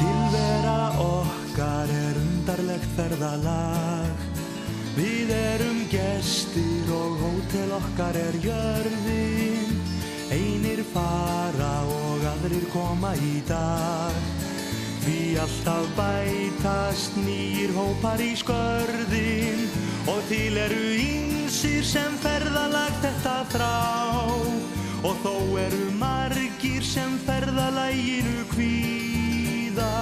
Tilvera okkar undarlegt ferðalag. Við erum gestir og hótel okkar jörðin. Einir fara og aðrir koma í dag. Því alltaf bætast nýir hópar í skörðin. Og til eru ýmsir sem ferðalag þetta þrá. Og þó eru margir sem ferðalaginu kvíða.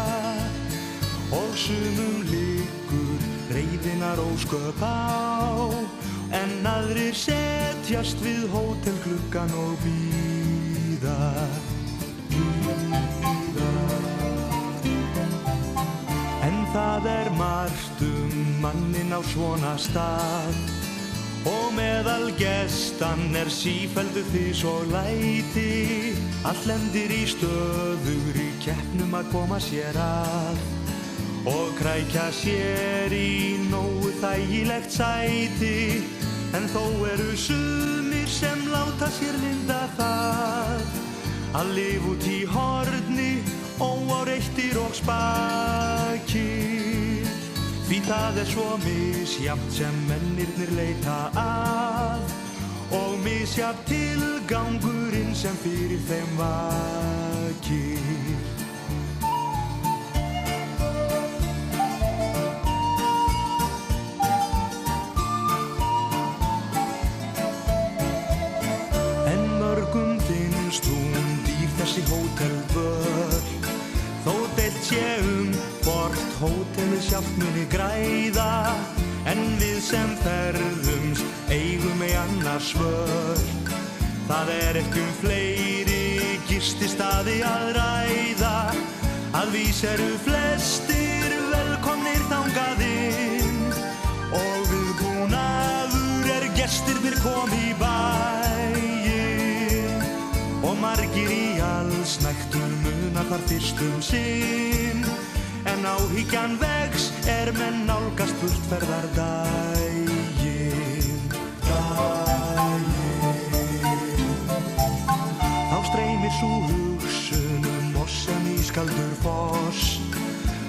Og sumum liggur reiðinnar ósköp á. En aðrir setjast við hótelgluggann og bíða. En það margt manninn á svona stað. Og meðal gestan sífelldu þys og læti. Allt lendir í stöðugri keppnum að koma sér að. Og krækja sér í nógu þægilegt sæti. En þó eru sumir sem láta sér lynda það. Að lifa út í horni, óáreittir og spakir. Því það svo misjafnt sem mennirnir leita að. Og misjafnt tilgangurinn sem fyrir þeim vakir. Þessi hóteldvöl, þó deilt sé hvort hótelið sjálft muni græða. En við sem ferðumst eigum ei annars völ. Það ekki fleiri gististaði að ræða. Að vís eru flestir velkomnir þangað inn. Og viðbúnaður gestirnir komi í bæinn. Og margir í allsnægtum munar þar fyrst sinn. En áhyggjan vex menn nálgast burtferðardaginn. Þá streymir sú hugsun oss sem ískaldur foss.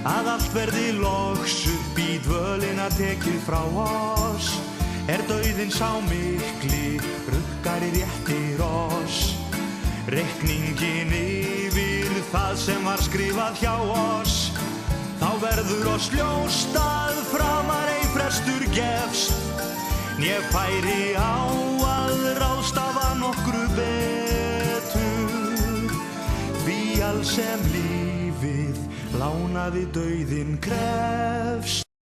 Að allt verði loks upp í dvölina tekið frá oss. Dauðinn sá mikli rukkar í réttir oss. Reikningin yfir það sem var skrifað hjá oss. Þá verður oss ljóst að framar ei frestur gefst. Né færi á að ráðstafa nokkru betur. Því alls sem lífið lánaði dauðinn krefst.